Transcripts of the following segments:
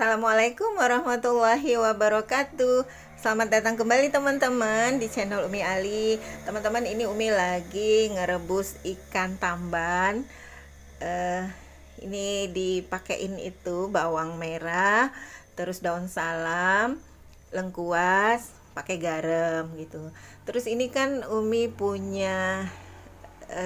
Assalamualaikum warahmatullahi wabarakatuh. Selamat datang kembali teman-teman di channel Umi Ali. Teman-teman, ini Umi lagi ngerebus ikan tamban. Ini dipakein itu bawang merah, terus daun salam, lengkuas, pakai garam gitu. Terus ini kan Umi punya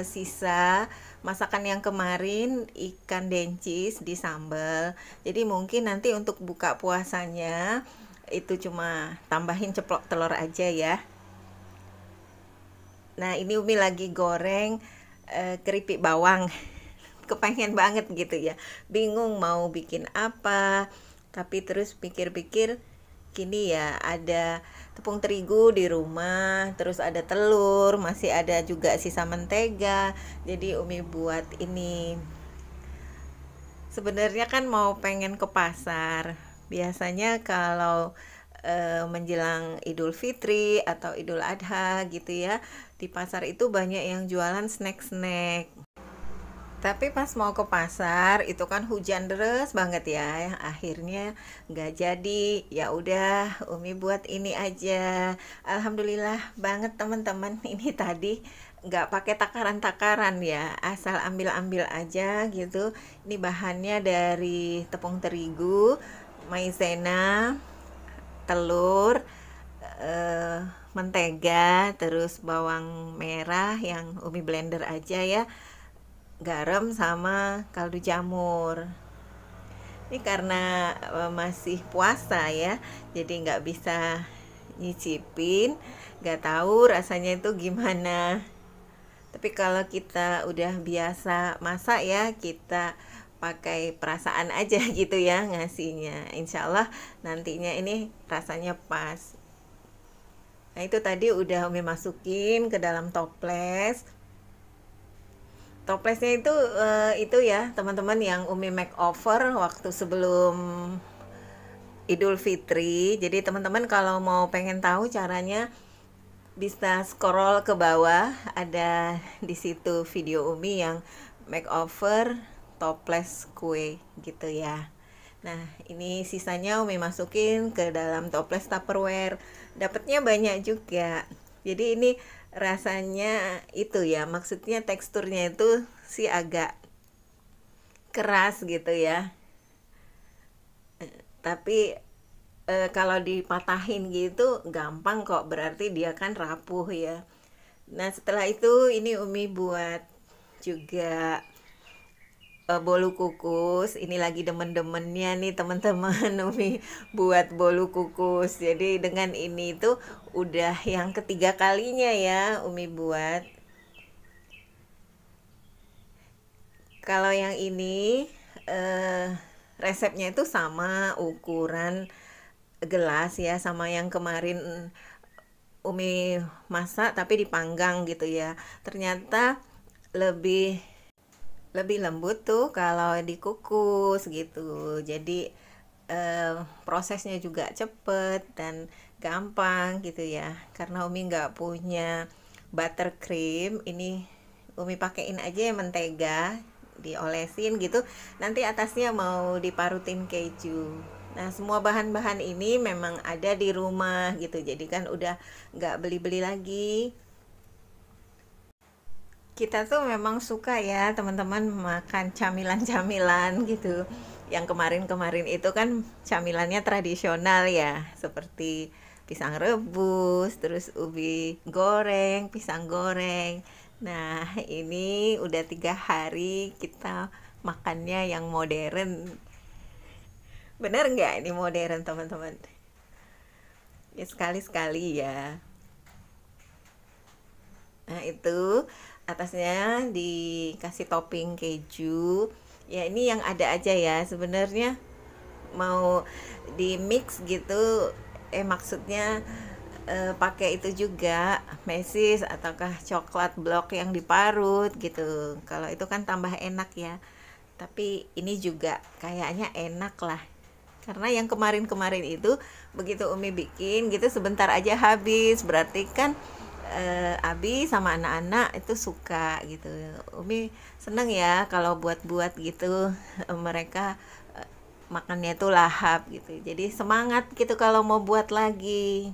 sisa masakan yang kemarin, ikan dencis di sambal. Jadi mungkin nanti untuk buka puasanya itu cuma tambahin ceplok telur aja ya. Nah, ini Umi lagi goreng keripik bawang. Kepengen banget gitu ya, bingung mau bikin apa, tapi terus pikir-pikir gini ya, ada tepung terigu di rumah, terus ada telur, masih ada juga sisa mentega. Jadi Umi buat ini. Sebenarnya kan mau pengen ke pasar. Biasanya kalau menjelang Idul Fitri atau Idul Adha gitu ya, di pasar itu banyak yang jualan snack-snack. Tapi pas mau ke pasar itu kan hujan deras banget ya, akhirnya nggak jadi. Ya udah, Umi buat ini aja. Alhamdulillah banget teman-teman. Ini tadi nggak pakai takaran-takaran ya, asal ambil-ambil aja gitu. Ini bahannya dari tepung terigu, maizena, telur, mentega, terus bawang merah yang Umi blender aja ya, garam sama kaldu jamur. Ini karena masih puasa ya, jadi nggak bisa nyicipin, nggak tahu rasanya itu gimana. Tapi kalau kita udah biasa masak ya, kita pakai perasaan aja gitu ya ngasihnya. Insya Allah nantinya ini rasanya pas. Nah, itu tadi udah Umi masukin ke dalam toples. Toplesnya itu ya teman-teman, yang Umi makeover waktu sebelum Idul Fitri. Jadi teman-teman kalau mau pengen tahu caranya bisa scroll ke bawah, ada di situ video Umi yang makeover toples kue gitu ya. Nah, ini sisanya Umi masukin ke dalam toples Tupperware. Dapatnya banyak juga. Jadi ini rasanya itu ya, maksudnya teksturnya itu sih agak keras gitu ya. Tapi kalau dipatahin gitu gampang kok, berarti dia kan rapuh ya. Nah, setelah itu ini Umi buat juga bolu kukus. Ini lagi demen-demennya nih teman-teman, Umi buat bolu kukus. Jadi dengan ini tuh udah yang ketiga kalinya ya Umi buat. Kalau yang ini resepnya itu sama, ukuran gelas ya, sama yang kemarin Umi masak tapi dipanggang gitu ya. Ternyata lebih lembut tuh kalau dikukus gitu. Jadi prosesnya juga cepet dan gampang gitu ya. Karena Umi nggak punya buttercream, ini Umi pakein aja mentega, diolesin gitu. Nanti atasnya mau diparutin keju. Nah, semua bahan-bahan ini memang ada di rumah gitu. Jadi kan udah nggak beli-beli lagi. Kita tuh memang suka ya teman-teman makan camilan-camilan gitu. Yang kemarin-kemarin itu kan camilannya tradisional ya, seperti pisang rebus, terus ubi goreng, pisang goreng. Nah, ini udah 3 hari kita makannya yang modern. Bener nggak ini modern teman-teman? Ya sekali-sekali ya. Nah, itu atasnya dikasih topping keju. Ya, ini yang ada aja ya. Sebenarnya mau di mix gitu, maksudnya pakai itu juga mesis ataukah coklat blok yang diparut gitu. Kalau itu kan tambah enak ya. Tapi ini juga kayaknya enak lah. Karena yang kemarin-kemarin itu begitu Umi bikin gitu sebentar aja habis. Berarti kan Abi sama anak-anak itu suka gitu. Umi seneng ya kalau buat-buat gitu. Mereka makannya itu lahap gitu. Jadi semangat gitu kalau mau buat lagi.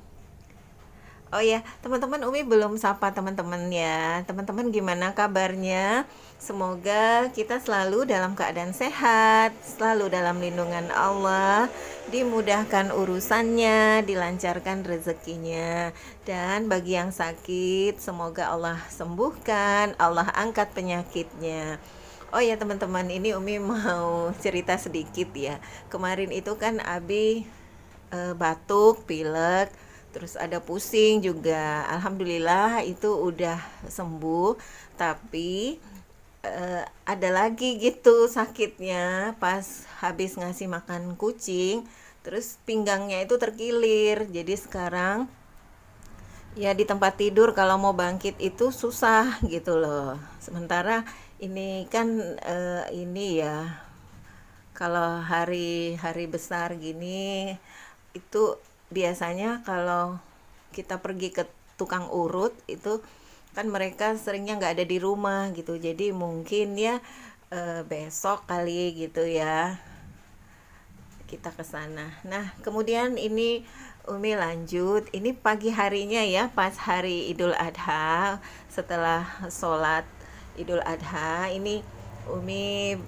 Oh ya, teman-teman, Umi belum sapa teman-teman ya. Teman-teman gimana kabarnya? Semoga kita selalu dalam keadaan sehat, selalu dalam lindungan Allah, dimudahkan urusannya, dilancarkan rezekinya. Dan bagi yang sakit, semoga Allah sembuhkan, Allah angkat penyakitnya. Oh ya teman-teman, ini Umi mau cerita sedikit ya. Kemarin itu kan Abi batuk, pilek, terus ada pusing juga. Alhamdulillah itu udah sembuh, tapi ada lagi gitu sakitnya pas habis ngasih makan kucing, terus pinggangnya itu terkilir. Jadi sekarang ya di tempat tidur kalau mau bangkit itu susah gitu loh. Sementara ini kan ini ya kalau hari-hari besar gini itu biasanya kalau kita pergi ke tukang urut itu kan mereka seringnya nggak ada di rumah gitu, jadi mungkin ya besok kali gitu ya kita ke sana. Nah kemudian ini Umi lanjut, ini pagi harinya ya pas hari Idul Adha, setelah sholat Idul Adha ini Umi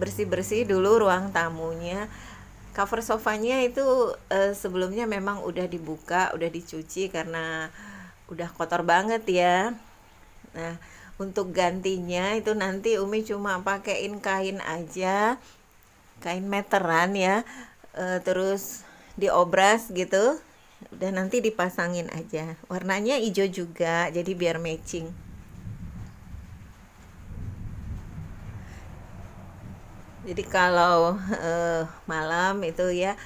bersih-bersih dulu ruang tamunya. Cover sofanya itu sebelumnya memang udah dibuka, udah dicuci karena udah kotor banget ya. Nah, untuk gantinya itu nanti Umi cuma pakein kain aja, kain meteran ya. Terus diobras gitu. Udah nanti dipasangin aja. Warnanya hijau juga, jadi biar matching. Jadi kalau malam itu ya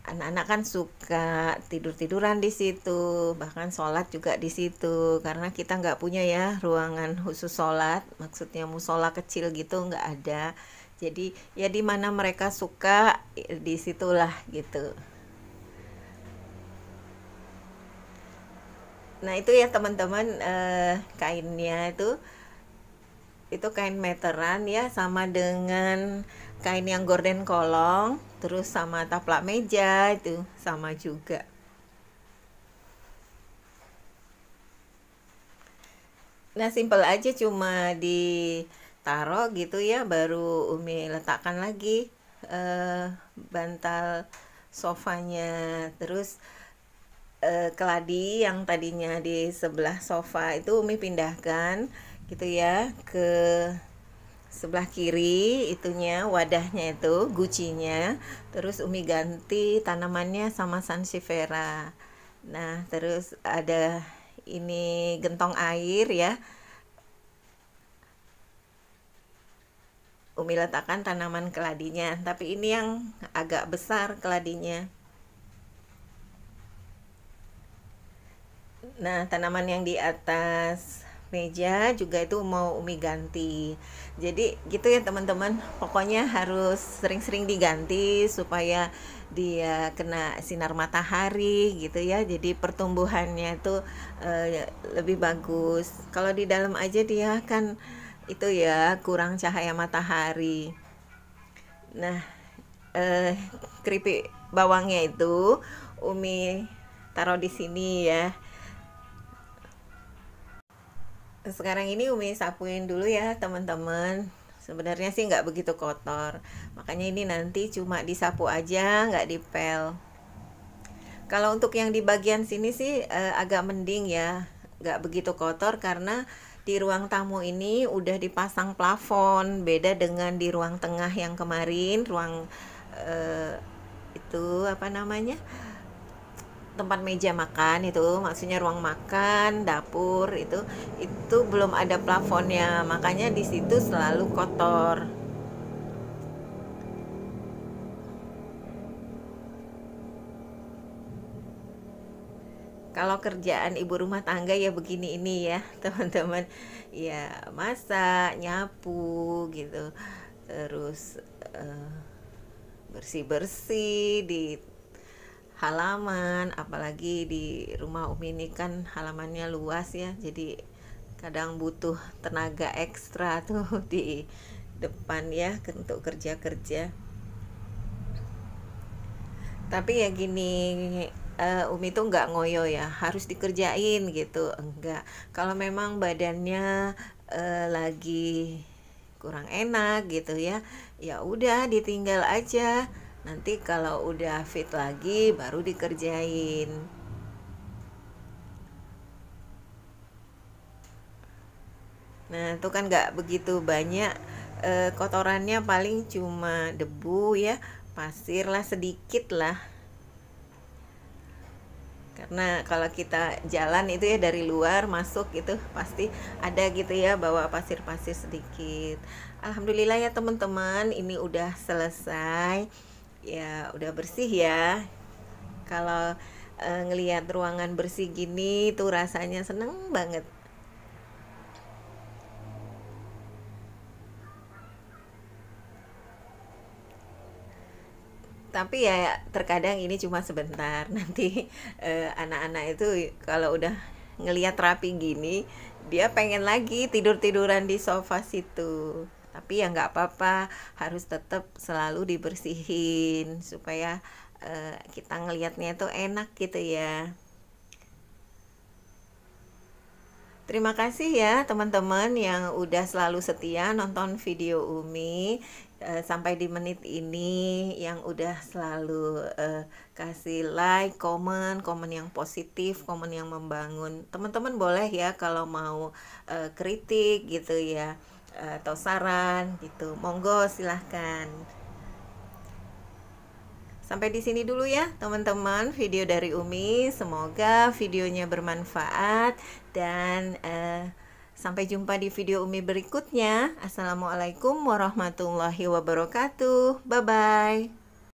anak-anak kan suka tidur-tiduran di situ, bahkan sholat juga di situ. Karena kita nggak punya ya ruangan khusus sholat, maksudnya musola kecil gitu nggak ada. Jadi ya di mana mereka suka di situlah gitu. Nah itu ya teman-teman kainnya itu kain meteran ya, sama dengan kain yang gorden kolong, terus sama taplak meja itu sama juga. Nah simple aja, cuma ditaro gitu ya, baru Umi letakkan lagi bantal sofanya. Terus keladi yang tadinya di sebelah sofa itu Umi pindahkan gitu ya ke sebelah kiri, itunya wadahnya itu gucinya. Terus Umi ganti tanamannya sama sansevieria. Nah terus ada ini gentong air ya, Umi letakkan tanaman keladinya, tapi ini yang agak besar keladinya. Nah tanaman yang di atas meja juga itu mau Umi ganti. Jadi gitu ya teman-teman, pokoknya harus sering-sering diganti supaya dia kena sinar matahari gitu ya, jadi pertumbuhannya itu lebih bagus. Kalau di dalam aja dia kan itu ya kurang cahaya matahari. Nah eh, keripik bawangnya itu Umi taruh di sini ya. Sekarang ini Umi sapuin dulu ya teman-teman. Sebenarnya sih nggak begitu kotor, makanya ini nanti cuma disapu aja, nggak dipel. Kalau untuk yang di bagian sini sih agak mending ya, nggak begitu kotor karena di ruang tamu ini udah dipasang plafon, beda dengan di ruang tengah yang kemarin, ruang eh, itu apa namanya, tempat meja makan itu, maksudnya ruang makan dapur itu belum ada plafonnya, makanya di situ selalu kotor. Kalau kerjaan ibu rumah tangga ya begini ini ya teman-teman, ya masak, nyapu gitu, terus bersih-bersih di halaman, apalagi di rumah Umi ini kan halamannya luas ya, jadi kadang butuh tenaga ekstra tuh di depan ya untuk kerja-kerja. Tapi ya gini, Umi tuh nggak ngoyo ya, harus dikerjain gitu, enggak. Kalau memang badannya lagi kurang enak gitu ya, ya udah ditinggal aja. Nanti kalau udah fit lagi baru dikerjain. Nah, itu kan nggak begitu banyak, kotorannya paling cuma debu ya, pasir lah sedikit lah. Karena kalau kita jalan itu ya dari luar masuk itu pasti ada gitu ya bawa pasir-pasir sedikit. Alhamdulillah ya teman-teman, ini udah selesai. Ya, udah bersih ya. Kalau ngelihat ruangan bersih gini tuh rasanya seneng banget. Tapi ya terkadang ini cuma sebentar. Nanti anak-anak itu kalau udah ngelihat rapi gini, dia pengen lagi tidur-tiduran di sofa situ. Tapi ya nggak apa-apa, harus tetap selalu dibersihin supaya kita ngelihatnya itu enak gitu ya. Terima kasih ya teman-teman yang udah selalu setia nonton video Umi, sampai di menit ini, yang udah selalu kasih like, komen, komen yang positif, komen yang membangun. Teman-teman boleh ya kalau mau kritik gitu ya, atau saran gitu. Monggo silahkan. Sampai di sini dulu ya, teman-teman, video dari Umi. Semoga videonya bermanfaat dan sampai jumpa di video Umi berikutnya. Assalamualaikum warahmatullahi wabarakatuh. Bye bye.